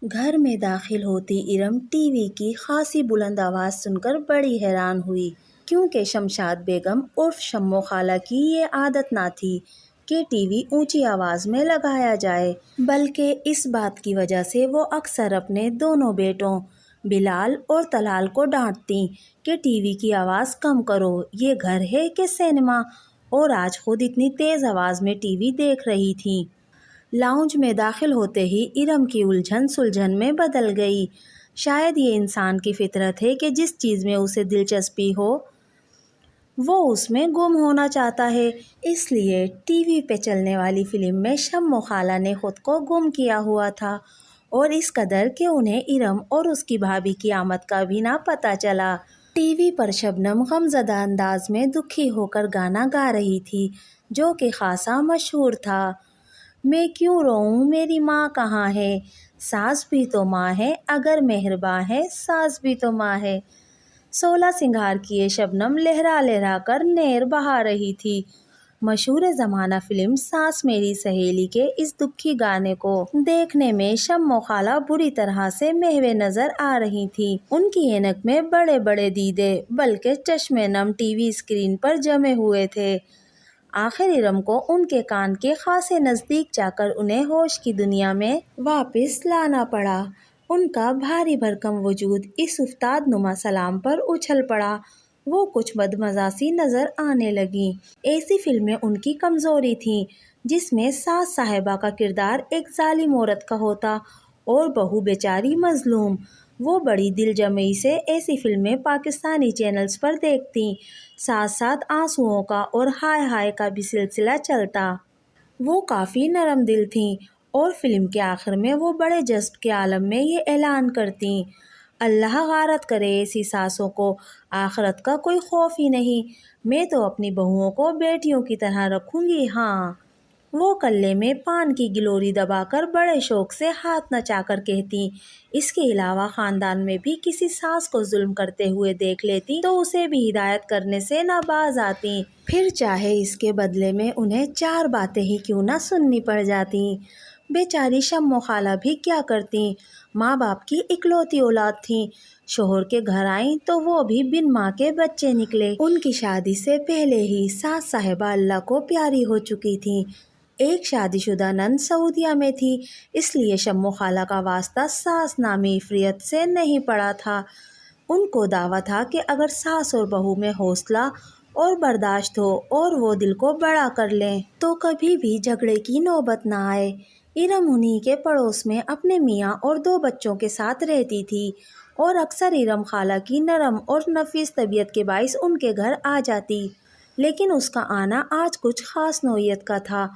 گھر میں داخل ہوتی ارم ٹی وی کی خاصی بلند آواز سن کر بڑی حیران ہوئی، کیونکہ شمشاد بیگم عرف شمو خالہ کی یہ عادت نہ تھی کہ ٹی وی اونچی آواز میں لگایا جائے، بلکہ اس بات کی وجہ سے وہ اکثر اپنے دونوں بیٹوں بلال اور طلال کو ڈانٹتی کہ ٹی وی کی آواز کم کرو، یہ گھر ہے کہ سینما، اور آج خود اتنی تیز آواز میں ٹی وی دیکھ رہی تھیں۔ لاؤنج میں داخل ہوتے ہی ارم کی الجھن سلجھن میں بدل گئی۔ شاید یہ انسان کی فطرت ہے کہ جس چیز میں اسے دلچسپی ہو وہ اس میں گم ہونا چاہتا ہے، اس لیے ٹی وی پہ چلنے والی فلم میں شمو خالہ نے خود کو گم کیا ہوا تھا، اور اس قدر کہ انہیں ارم اور اس کی بھابھی کی آمد کا بھی نہ پتہ چلا۔ ٹی وی پر شبنم غمزدہ انداز میں دکھی ہو کر گانا گا رہی تھی، جو کہ خاصا مشہور تھا۔ میں کیوں روؤں میری ماں کہاں ہے، ساس بھی تو ماں ہے، اگر مہرباں ہے ساس بھی تو ماں ہے۔ 16 سنگھار کیے شبنم لہرا لہرا کر نیر بہا رہی تھی۔ مشہور زمانہ فلم ساس میری سہیلی کے اس دکھی گانے کو دیکھنے میں شمو خالہ بری طرح سے محو نظر آ رہی تھی۔ ان کی اینک میں بڑے بڑے دیدے بلکہ چشمے نم ٹی وی اسکرین پر جمے ہوئے تھے۔ آخر ارم کو ان کے کان کے خاصے نزدیک جا کر انہیں ہوش کی دنیا میں واپس لانا پڑا۔ ان کا بھاری بھرکم وجود اس افتاد نما سلام پر اچھل پڑا۔ وہ کچھ بدمزہ سی نظر آنے لگیں۔ ایسی فلمیں ان کی کمزوری تھیں جس میں ساس صاحبہ کا کردار ایک ظالم عورت کا ہوتا اور بہو بیچاری مظلوم۔ وہ بڑی دل جمعی سے ایسی فلمیں پاکستانی چینلز پر دیکھتیں، ساتھ ساتھ آنسوؤں کا اور ہائے ہائے کا بھی سلسلہ چلتا۔ وہ کافی نرم دل تھیں اور فلم کے آخر میں وہ بڑے جذب کے عالم میں یہ اعلان کرتیں، اللہ غارت کرے ایسی ساسوں کو، آخرت کا کوئی خوف ہی نہیں، میں تو اپنی بہوؤں کو بیٹیوں کی طرح رکھوں گی۔ ہاں، وہ کلے میں پان کی گلوری دبا کر بڑے شوق سے ہاتھ نچا کر کہتیں، اس کے علاوہ خاندان میں بھی کسی ساس کو ظلم کرتے ہوئے دیکھ لیتی تو اسے بھی ہدایت کرنے سے نہ باز آتی، پھر چاہے اس کے بدلے میں انہیں 4 باتیں ہی کیوں نہ سننی پڑ جاتیں۔ بیچاری شمو خالہ بھی کیا کرتیں، ماں باپ کی اکلوتی اولاد تھیں، شوہر کے گھر آئیں تو وہ بھی بن ماں کے بچے نکلے۔ ان کی شادی سے پہلے ہی ساس صاحبہ اللہ کو پیاری ہو چکی تھیں۔ ایک شادی شدہ نند سعودیہ میں تھی، اس لیے شمو خالہ کا واسطہ ساس نامی عفریت سے نہیں پڑا تھا۔ ان کو دعویٰ تھا کہ اگر ساس اور بہو میں حوصلہ اور برداشت ہو اور وہ دل کو بڑا کر لیں تو کبھی بھی جھگڑے کی نوبت نہ آئے۔ ارم انہی کے پڑوس میں اپنے میاں اور 2 بچوں کے ساتھ رہتی تھی اور اکثر ارم خالہ کی نرم اور نفیس طبیعت کے باعث ان کے گھر آ جاتی، لیکن اس کا آنا آج کچھ خاص نوعیت کا تھا۔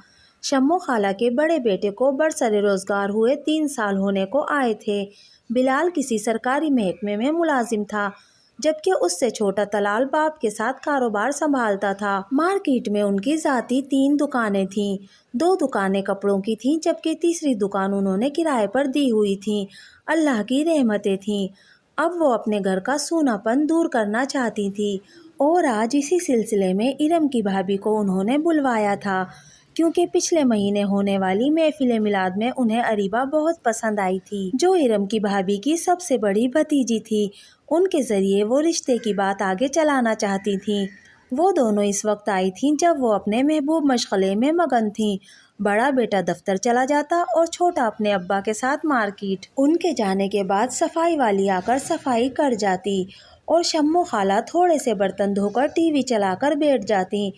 شمو خالہ کے بڑے بیٹے کو برسر روزگار ہوئے 3 سال ہونے کو آئے تھے۔ بلال کسی سرکاری محکمے میں ملازم تھا، جبکہ اس سے چھوٹا طلال باپ کے ساتھ کاروبار سنبھالتا تھا۔ مارکیٹ میں ان کی ذاتی 3 دکانیں تھیں، 2 دکانیں کپڑوں کی تھیں جبکہ تیسری دکان انہوں نے کرائے پر دی ہوئی تھی۔ اللہ کی رحمتیں تھیں، اب وہ اپنے گھر کا سونا پن دور کرنا چاہتی تھی، اور آج اسی سلسلے میں ارم کی بھابھی کو انہوں نے بلوایا تھا، کیونکہ پچھلے مہینے ہونے والی محفل میلاد میں انہیں اریبہ بہت پسند آئی تھی، جو ارم کی بھابھی کی سب سے بڑی بھتیجی تھی۔ ان کے ذریعے وہ رشتے کی بات آگے چلانا چاہتی تھیں۔ وہ دونوں اس وقت آئی تھیں جب وہ اپنے محبوب مشغلے میں مگن تھیں۔ بڑا بیٹا دفتر چلا جاتا اور چھوٹا اپنے ابا کے ساتھ مارکیٹ۔ ان کے جانے کے بعد صفائی والی آ کر صفائی کر جاتی اور شمو خالہ تھوڑے سے برتن دھو کر ٹی وی چلا کر بیٹھ جاتی۔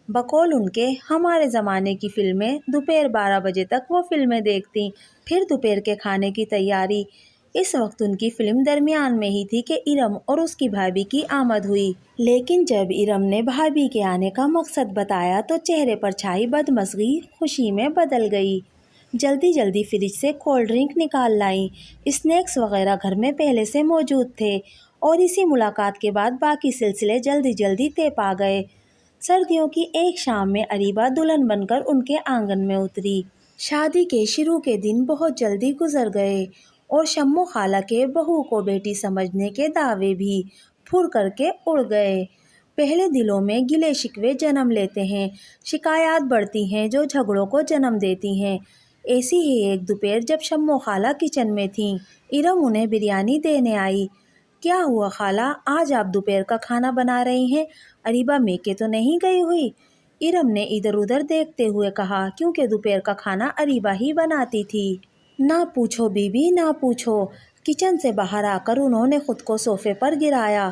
بقول ان کے ہمارے زمانے کی فلمیں، دوپہر 12 بجے تک وہ فلمیں دیکھتیں، پھر دوپہر کے کھانے کی تیاری۔ اس وقت ان کی فلم درمیان میں ہی تھی کہ ارم اور اس کی بھابھی کی آمد ہوئی، لیکن جب ارم نے بھابھی کے آنے کا مقصد بتایا تو چہرے پر چھائی بدمزگی خوشی میں بدل گئی۔ جلدی جلدی فریج سے کولڈ ڈرنک نکال لائیں، اسنیکس وغیرہ گھر میں پہلے سے موجود تھے، اور اسی ملاقات کے بعد باقی سلسلے جلدی جلدی طے پا گئے۔ سردیوں کی ایک شام میں اریبہ دلہن بن کر ان کے آنگن میں اتری۔ شادی کے شروع کے دن بہت جلدی گزر گئے اور شمو خالہ کے بہو کو بیٹی سمجھنے کے دعوے بھی پھر کر کے اڑ گئے۔ پہلے دلوں میں گلے شکوے جنم لیتے ہیں، شکایات بڑھتی ہیں جو جھگڑوں کو جنم دیتی ہیں۔ ایسی ہی ایک دوپہر جب شمو خالہ کچن میں تھیں، ارم انہیں بریانی دینے آئی۔ کیا ہوا خالہ، آج آپ دوپہر کا کھانا بنا رہی ہیں؟ اریبہ میکے تو نہیں گئی ہوئی؟ ارم نے ادھر ادھر دیکھتے ہوئے کہا، کیونکہ دوپہر کا کھانا اریبہ ہی بناتی تھی۔ نہ پوچھو بی بی، نہ پوچھو۔ کچن سے باہر آ کر انہوں نے خود کو صوفے پر گرایا۔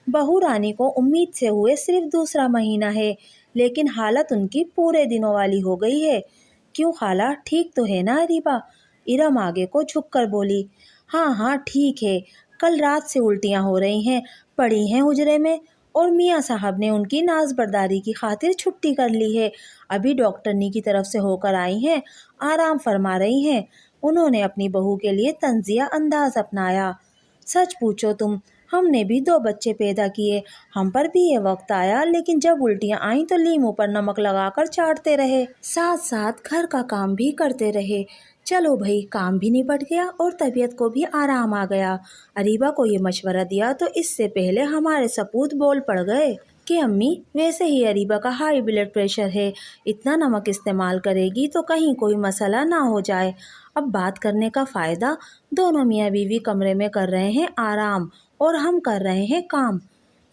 بہو رانی کو امید سے ہوئے صرف دوسرا مہینہ ہے، لیکن حالت ان کی پورے دنوں والی ہو گئی ہے۔ کیوں خالہ، ٹھیک تو ہے نا اریبہ؟ ارم آگے کو جھک کر بولی۔ ہاں ہاں ٹھیک ہے، کل رات سے الٹیاں ہو رہی ہیں، پڑی ہیں حجرے میں، اور میاں صاحب نے ان کی ناز برداری کی خاطر چھٹی کر لی ہے۔ ابھی ڈاکٹرنی کی طرف سے ہو کر آئی ہیں، آرام فرما رہی ہیں۔ انہوں نے اپنی بہو کے لیے طنزیہ انداز اپنایا۔ سچ پوچھو تم، ہم نے بھی 2 بچے پیدا کیے، ہم پر بھی یہ وقت آیا، لیکن جب الٹیاں آئیں تو لیموں پر نمک لگا کر چاٹتے رہے، ساتھ ساتھ گھر کا کام بھی کرتے رہے۔ چلو بھائی، کام بھی نپٹ گیا اور طبیعت کو بھی آرام آ گیا۔ اریبہ کو یہ مشورہ دیا تو اس سے پہلے ہمارے سپوت بول پڑ گئے کہ امی، ویسے ہی اریبہ کا ہائی بلڈ پریشر ہے، اتنا نمک استعمال کرے گی تو کہیں کوئی مسئلہ نہ ہو جائے۔ اب بات کرنے کا فائدہ، دونوں میاں بیوی کمرے میں کر رہے ہیں آرام اور ہم کر رہے ہیں کام۔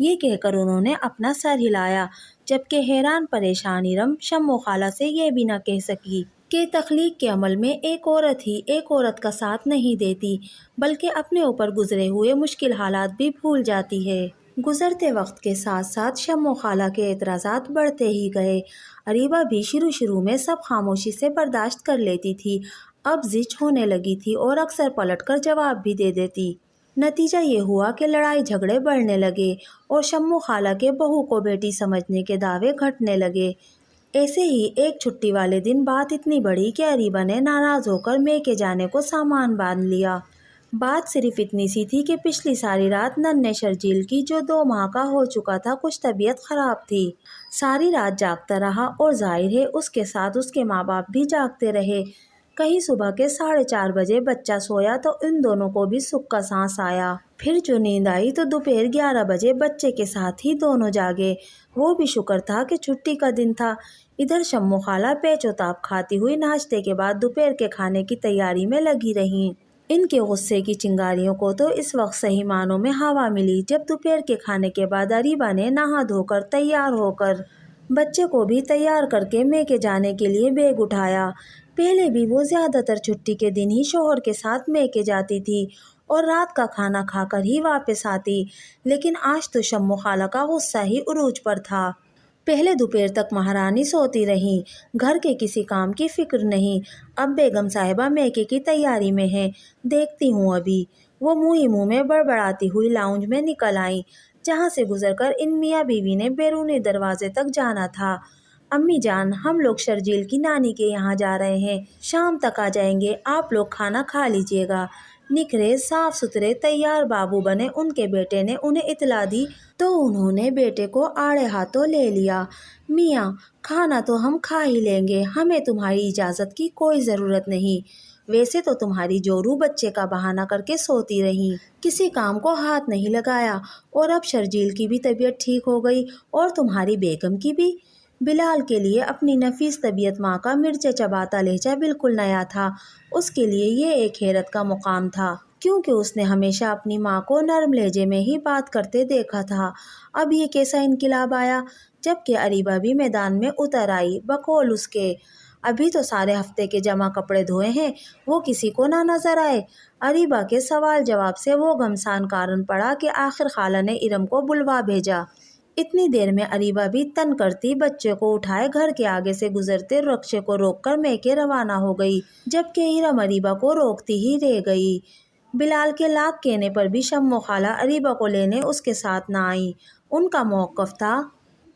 یہ کہہ کر انہوں نے اپنا سر ہلایا، جبکہ حیران پریشان ارم شمو خالہ سے یہ بھی نہ کہہ سکی کہ تخلیق کے عمل میں ایک عورت ہی ایک عورت کا ساتھ نہیں دیتی، بلکہ اپنے اوپر گزرے ہوئے مشکل حالات بھی بھول جاتی ہے۔ گزرتے وقت کے ساتھ ساتھ شمو خالہ کے اعتراضات بڑھتے ہی گئے۔ اریبہ بھی شروع میں سب خاموشی سے برداشت کر لیتی تھی، اب زچ ہونے لگی تھی اور اکثر پلٹ کر جواب بھی دے دیتی۔ نتیجہ یہ ہوا کہ لڑائی جھگڑے بڑھنے لگے اور شمو خالہ کے بہو کو بیٹی سمجھنے کے دعوے گھٹنے لگے۔ ایسے ہی ایک چھٹی والے دن بات اتنی بڑھی کہ اریبہ نے ناراض ہو کر میکے جانے کو سامان باندھ لیا۔ بات صرف اتنی سی تھی کہ پچھلی ساری رات ننھے شرجیل کی، جو 2 ماہ کا ہو چکا تھا، کچھ طبیعت خراب تھی۔ ساری رات جاگتا رہا اور ظاہر ہے اس کے ساتھ اس کے ماں باپ بھی جاگتے رہے۔ کہیں صبح کے 4:30 بجے بچہ سویا تو ان دونوں کو بھی سکھ کا سانس آیا۔ پھر جو نیند آئی تو دوپہر 11 بجے بچے کے ساتھ ہی دونوں جاگے۔ وہ بھی شکر تھا کہ چھٹی کا دن تھا۔ ادھر شمو خالہ پیچ و تاب کھاتی ہوئی ناشتے کے بعد دوپہر کے کھانے کی تیاری میں لگی رہیں۔ ان کے غصے کی چنگاریوں کو تو اس وقت صحیح معنوں میں ہوا ملی جب دوپہر کے کھانے کے بعد اریبہ نے نہا دھو کر تیار ہو کر بچے کو بھی تیار کر کے میکے جانے کے لیے بیگ اٹھایا۔ پہلے بھی وہ زیادہ تر چھٹی کے دن ہی شوہر کے ساتھ میکے جاتی تھی اور رات کا کھانا کھا کر ہی واپس آتی، لیکن آج تو شمو خالہ کا غصہ ہی عروج پر تھا۔ پہلے دوپہر تک مہارانی سوتی رہیں، گھر کے کسی کام کی فکر نہیں، اب بیگم صاحبہ میکے کی تیاری میں ہیں، دیکھتی ہوں ابھی۔ وہ منہ ہی منہ میں بڑبڑاتی ہوئی لاؤنج میں نکل آئیں، جہاں سے گزر کر ان میاں بیوی نے بیرونی دروازے تک جانا تھا۔ امی جان، ہم لوگ شرجیل کی نانی کے یہاں جا رہے ہیں، شام تک آ جائیں گے، آپ لوگ کھانا کھا لیجیے گا۔ نکھرے صاف ستھرے تیار بابو بنے ان کے بیٹے نے انہیں اطلاع دی تو انہوں نے بیٹے کو آڑے ہاتھوں لے لیا۔ میاں، کھانا تو ہم کھا ہی لیں گے، ہمیں تمہاری اجازت کی کوئی ضرورت نہیں۔ ویسے تو تمہاری جورو بچے کا بہانہ کر کے سوتی رہیں، کسی کام کو ہاتھ نہیں لگایا، اور اب شرجیل کی بھی طبیعت ٹھیک ہو گئی اور تمہاری بیگم کی بھی۔ بلال کے لیے اپنی نفیس طبیعت ماں کا مرچیں چباتا لہجہ بالکل نیا تھا۔ اس کے لیے یہ ایک حیرت کا مقام تھا، کیونکہ اس نے ہمیشہ اپنی ماں کو نرم لہجے میں ہی بات کرتے دیکھا تھا۔ اب یہ کیسا انقلاب آیا؟ جبکہ اریبہ بھی میدان میں اتر آئی، بقول اس کے ابھی تو سارے ہفتے کے جمع کپڑے دھوئے ہیں، وہ کسی کو نہ نظر آئے۔ اریبہ کے سوال جواب سے وہ گھمسان کارن پڑا کہ آخر خالہ نے ارم کو بلوا بھیجا۔ اتنی دیر میں اریبہ بھی تن کرتی بچے کو اٹھائے گھر کے آگے سے گزرتے رکشے کو روک کر میکے روانہ ہو گئی، جبکہ ارم اریبہ کو روکتی ہی رہ گئی۔ بلال کے لاکھ کہنے پر بھی شمو خالہ اریبہ کو لینے اس کے ساتھ نہ آئیں۔ ان کا موقف تھا،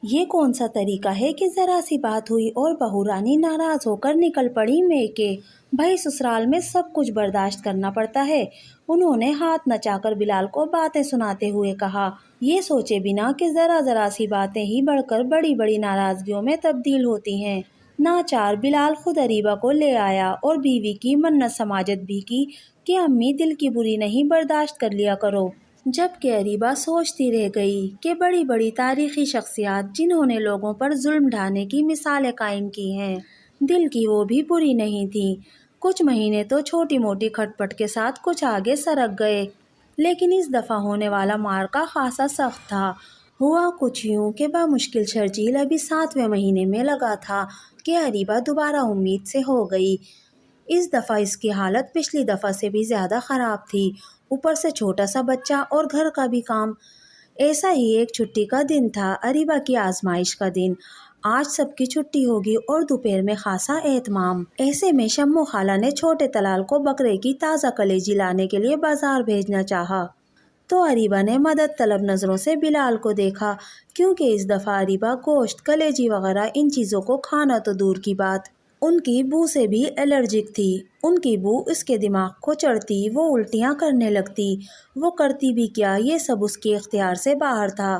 یہ کون سا طریقہ ہے کہ ذرا سی بات ہوئی اور بہو رانی ناراض ہو کر نکل پڑی میکے؟ بھائی سسرال میں سب کچھ برداشت کرنا پڑتا ہے۔ انہوں نے ہاتھ نچا کر بلال کو باتیں سناتے ہوئے کہا، یہ سوچے بنا کہ ذرا سی باتیں ہی بڑھ کر بڑی بڑی ناراضگیوں میں تبدیل ہوتی ہیں۔ ناچار بلال خود اریبہ کو لے آیا اور بیوی کی منت سماجت بھی کی کہ امی دل کی بری نہیں، برداشت کر لیا کرو۔ جبکہ اریبہ سوچتی رہ گئی کہ بڑی بڑی تاریخی شخصیات جنہوں نے لوگوں پر ظلم ڈھانے کی مثالیں قائم کی ہیں، دل کی وہ بھی بری نہیں تھیں۔ کچھ مہینے تو چھوٹی موٹی کھٹپٹ کے ساتھ کچھ آگے سرک گئے، لیکن اس دفعہ ہونے والا معرکہ خاصا سخت تھا۔ ہوا کچھ یوں کہ بمشکل شرجیل ابھی 7ویں مہینے میں لگا تھا کہ اریبہ دوبارہ امید سے ہو گئی۔ اس دفعہ اس کی حالت پچھلی دفعہ سے بھی زیادہ خراب تھی، اوپر سے چھوٹا سا بچہ اور گھر کا بھی کام۔ ایسا ہی ایک چھٹی کا دن تھا، اریبہ کی آزمائش کا دن۔ آج سب کی چھٹی ہوگی اور دوپہر میں خاصا اہتمام۔ ایسے میں شمو خالہ نے چھوٹے طلال کو بکرے کی تازہ کلیجی لانے کے لیے بازار بھیجنا چاہا، تو اریبہ نے مدد طلب نظروں سے بلال کو دیکھا، کیونکہ اس دفعہ اریبہ گوشت، کلیجی وغیرہ ان چیزوں کو کھانا تو دور کی بات، ان کی بو سے بھی الرجک تھی۔ ان کی بو اس کے دماغ کو چڑھتی، وہ الٹیاں کرنے لگتی، وہ کرتی بھی کیا یہ سب اس کے اختیار سے باہر تھا۔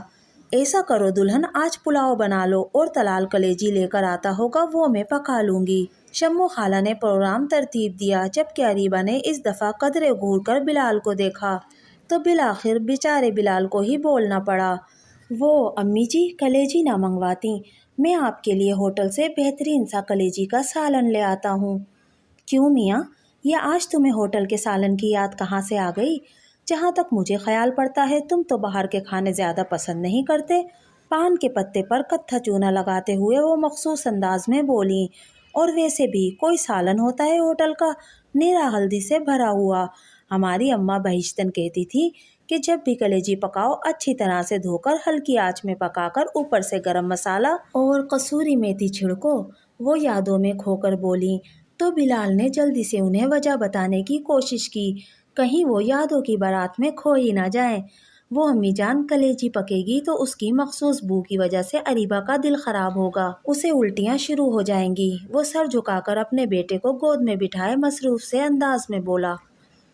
ایسا کرو دلہن، آج پلاؤ بنا لو اور طلال کلیجی لے کر آتا ہوگا وہ میں پکا لوں گی۔ شمو خالہ نے پروگرام ترتیب دیا، جبکہ اریبہ نے اس دفعہ قدرے گھور کر بلال کو دیکھا تو بالآخر بیچارے بلال کو ہی بولنا پڑا۔ وہ امی جی کلیجی نہ منگواتی، میں آپ کے لیے ہوٹل سے بہترین سا کلیجی کا سالن لے آتا ہوں۔ کیوں میاں، یہ آج تمہیں ہوٹل کے سالن کی یاد کہاں سے آ گئی؟ جہاں تک مجھے خیال پڑتا ہے تم تو باہر کے کھانے زیادہ پسند نہیں کرتے۔ پان کے پتے پر کتھا چونا لگاتے ہوئے وہ مخصوص انداز میں بولی، اور ویسے بھی کوئی سالن ہوتا ہے ہوٹل کا، نیرا ہلدی سے بھرا ہوا۔ ہماری اماں بہشتن کہتی تھی کہ جب بھی کلیجی پکاؤ اچھی طرح سے دھو کر ہلکی آنچ میں پکا کر اوپر سے گرم مسالہ اور کسوری میتھی چھڑکو۔ وہ یادوں میں کھو کر بولی تو بلال نے جلدی سے انہیں وجہ بتانے کی کوشش کی، کہیں وہ یادوں کی بارات میں کھو ہی نہ جائیں۔ وہ امی جان کلیجی پکے گی تو اس کی مخصوص بو کی وجہ سے اریبہ کا دل خراب ہوگا، اسے الٹیاں شروع ہو جائیں گی۔ وہ سر جھکا کر اپنے بیٹے کو گود میں بٹھائے مصروف سے انداز میں بولا،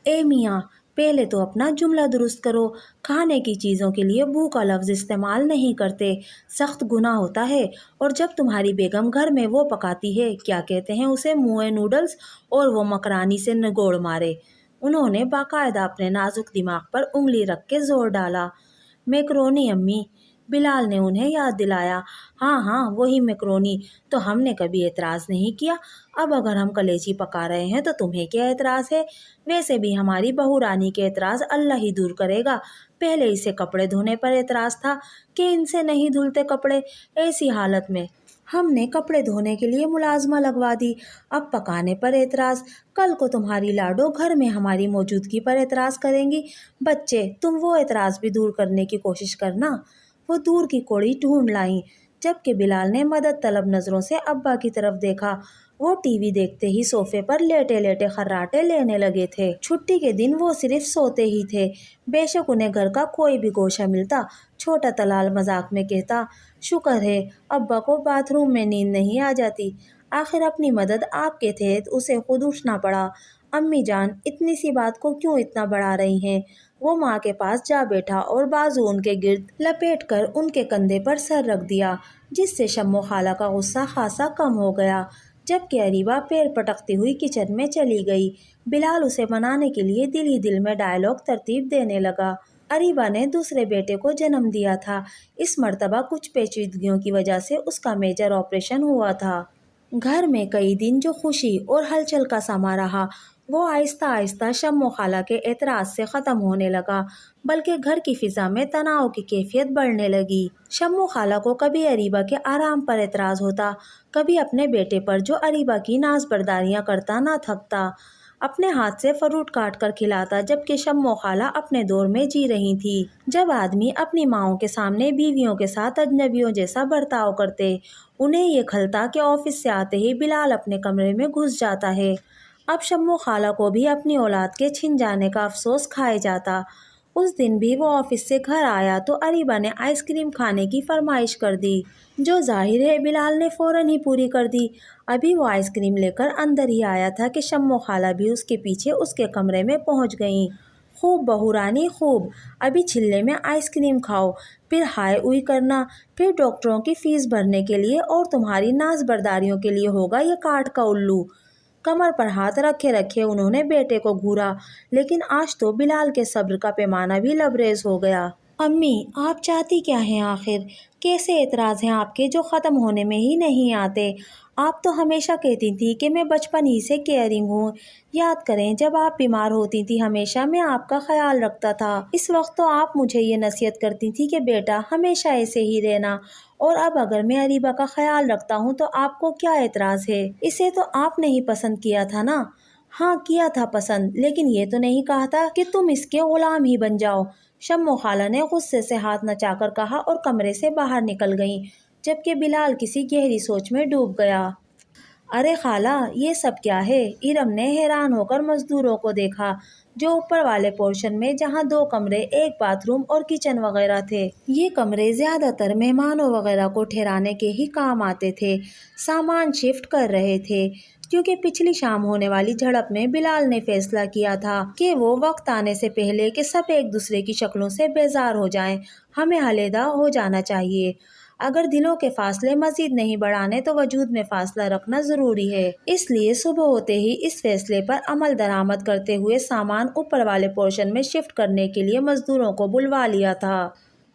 اے میاں پہلے تو اپنا جملہ درست کرو، کھانے کی چیزوں کے لیے بو کا لفظ استعمال نہیں کرتے، سخت گناہ ہوتا ہے۔ اور جب تمہاری بیگم گھر میں وہ پکاتی ہے، کیا کہتے ہیں اسے، موئے نوڈلز اور وہ مکرانی سے نگوڑ مارے۔ انہوں نے باقاعدہ اپنے نازک دماغ پر انگلی رکھ کے زور ڈالا۔ میکرونی امی، بلال نے انہیں یاد دلایا۔ ہاں ہاں وہی میکرونی، تو ہم نے کبھی اعتراض نہیں کیا۔ اب اگر ہم کلیجی پکا رہے ہیں تو تمہیں کیا اعتراض ہے؟ ویسے بھی ہماری بہو رانی کے اعتراض اللہ ہی دور کرے گا۔ پہلے اسے کپڑے دھونے پر اعتراض تھا کہ ان سے نہیں دھلتے کپڑے، ایسی حالت میں ہم نے کپڑے دھونے کے لیے ملازمہ لگوا دی، اب پکانے پر اعتراض۔ کل کو تمہاری لاڈو گھر میں ہماری موجودگی پر اعتراض کریں گی۔ بچے تم وہ اعتراض بھی دور کرنے کی کوشش کرنا۔ وہ دور کی کوڑی ڈھونڈ لائیں، جبکہ بلال نے مدد طلب نظروں سے ابا کی طرف دیکھا۔ وہ ٹی وی دیکھتے ہی صوفے پر لیٹے لیٹے خراٹے لینے لگے تھے۔ چھٹی کے دن وہ صرف سوتے ہی تھے، بے شک انہیں گھر کا کوئی بھی گوشہ ملتا۔ چھوٹا طلال مذاق میں کہتا، شکر ہے ابا کو باتھ روم میں نیند نہیں آ جاتی، آخر اپنی مدد آپ کے تحت اسے خود اٹھنا پڑا۔ امی جان اتنی سی بات کو کیوں اتنا بڑھا رہی ہیں؟ وہ ماں کے پاس جا بیٹھا اور بازو ان کے گرد لپیٹ کر ان کے کندھے پر سر رکھ دیا، جس سے شمو خالہ کا غصہ خاصا کم ہو گیا۔ جبکہ اریبہ پیر پٹکتی ہوئی کچن میں چلی گئی، بلال اسے منانے کے لیے دل ہی دل میں ڈائیلاگ ترتیب دینے لگا۔ اریبہ نے دوسرے بیٹے کو جنم دیا تھا، اس مرتبہ کچھ پیچیدگیوں کی وجہ سے اس کا میجر آپریشن ہوا تھا۔ گھر میں کئی دن جو خوشی اور ہلچل کا سما رہا، وہ آہستہ آہستہ شمو خالہ کے اعتراض سے ختم ہونے لگا، بلکہ گھر کی فضا میں تناؤ کی کیفیت بڑھنے لگی۔ شمو خالہ کو کبھی اریبہ کے آرام پر اعتراض ہوتا، کبھی اپنے بیٹے پر جو اریبہ کی ناز برداریاں کرتا نہ تھکتا، اپنے ہاتھ سے فروٹ کاٹ کر کھلاتا، جبکہ شمو خالہ اپنے دور میں جی رہی تھی جب آدمی اپنی ماؤں کے سامنے بیویوں کے ساتھ اجنبیوں جیسا برتاؤ کرتے۔ انہیں یہ کھلتا کہ آفس سے آتے ہی بلال اپنے کمرے میں گھس جاتا ہے۔ اب شمو خالہ کو بھی اپنی اولاد کے چھن جانے کا افسوس کھائے جاتا۔ اس دن بھی وہ آفس سے گھر آیا تو اریبہ نے آئس کریم کھانے کی فرمائش کر دی، جو ظاہر ہے بلال نے فوراً ہی پوری کر دی۔ ابھی وہ آئس کریم لے کر اندر ہی آیا تھا کہ شمو خالہ بھی اس کے پیچھے اس کے کمرے میں پہنچ گئیں۔ خوب بہو رانی خوب، ابھی چھلے میں آئس کریم کھاؤ، پھر ہائے اوئی کرنا، پھر ڈاکٹروں کی فیس بھرنے کے لیے اور تمہاری ناز برداریوں کے لیے ہوگا یہ کاٹ کا الو۔ کمر پر ہاتھ رکھے رکھے انہوں نے بیٹے کو گھورا، لیکن آج تو بلال کے صبر کا پیمانہ بھی لبریز ہو گیا۔ امی آپ چاہتی کیا ہیں آخر؟ کیسے اعتراض ہیں آپ کے جو ختم ہونے میں ہی نہیں آتے؟ آپ تو ہمیشہ کہتی تھی کہ میں بچپن ہی سے کیئرنگ ہوں۔ یاد کریں جب آپ بیمار ہوتی تھی ہمیشہ میں آپ کا خیال رکھتا تھا۔ اس وقت تو آپ مجھے یہ نصیحت کرتی تھی کہ بیٹا ہمیشہ ایسے ہی رہنا، اور اب اگر میں اریبہ کا خیال رکھتا ہوں تو آپ کو کیا اعتراض ہے؟ اسے تو آپ نے ہی پسند کیا تھا نا؟ ہاں کیا تھا پسند، لیکن یہ تو نہیں کہا تھا کہ تم اس کے غلام ہی بن جاؤ۔ شمو خالہ نے غصے سے ہاتھ نچا کر کہا اور کمرے سے باہر نکل گئیں، جبکہ بلال کسی گہری سوچ میں ڈوب گیا۔ ارے خالہ یہ سب کیا ہے؟ ارم نے حیران ہو کر مزدوروں کو دیکھا جو اوپر والے پورشن میں، جہاں 2 کمرے، ایک باتھ روم اور کچن وغیرہ تھے۔ یہ کمرے زیادہ تر مہمانوں وغیرہ کو ٹھہرانے کے ہی کام آتے تھے، سامان شفٹ کر رہے تھے، کیونکہ پچھلی شام ہونے والی جھڑپ میں بلال نے فیصلہ کیا تھا کہ وہ وقت آنے سے پہلے کہ سب ایک دوسرے کی شکلوں سے بیزار ہو جائیں، ہمیں علیحدہ ہو جانا چاہیے۔ اگر دلوں کے فاصلے مزید نہیں بڑھانے تو وجود میں فاصلہ رکھنا ضروری ہے۔ اس لیے صبح ہوتے ہی اس فیصلے پر عمل درآمد کرتے ہوئے سامان اوپر والے پورشن میں شفٹ کرنے کے لیے مزدوروں کو بلوا لیا تھا۔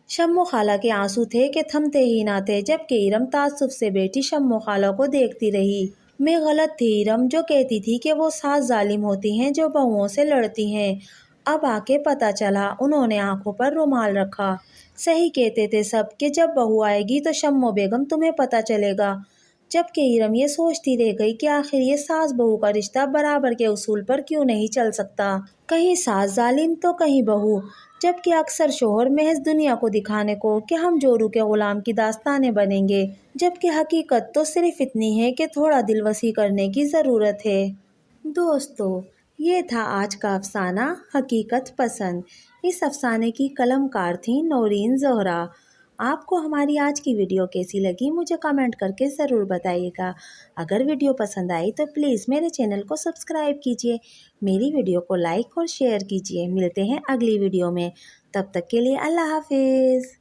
شمو خالہ کے آنسو تھے کہ تھمتے ہی نہ تھے، جبکہ ارم تعصب سے بیٹی شمو خالہ کو دیکھتی رہی۔ میں غلط تھی ارم جو کہتی تھی کہ وہ ساس ظالم ہوتی ہیں جو بہوؤں سے لڑتی ہیں۔ اب آ کے پتہ چلا۔ انہوں نے آنکھوں پر رومال رکھا۔ صحیح کہتے تھے سب کہ جب بہو آئے گی تو شمو بیگم تمہیں پتہ چلے گا، جبکہ ارم یہ سوچتی رہ گئی کہ آخر یہ ساس بہو کا رشتہ برابر کے اصول پر کیوں نہیں چل سکتا؟ کہیں ساس ظالم تو کہیں بہو، جبکہ اکثر شوہر محض دنیا کو دکھانے کو کہ ہم جورو کے غلام کی داستانیں بنیں گے، جبکہ حقیقت تو صرف اتنی ہے کہ تھوڑا دل وسیع کرنے کی ضرورت ہے۔ دوستو یہ تھا آج کا افسانہ حقیقت پسند۔ اس افسانے کی قلم کار تھیں نورین زہرا۔ آپ کو ہماری آج کی ویڈیو کیسی لگی مجھے کمنٹ کر کے ضرور بتائیے گا۔ اگر ویڈیو پسند آئی تو پلیز میرے چینل کو سبسکرائب کیجیے، میری ویڈیو کو لائک اور شیئر کیجیے۔ ملتے ہیں اگلی ویڈیو میں، تب تک کے لیے اللہ حافظ۔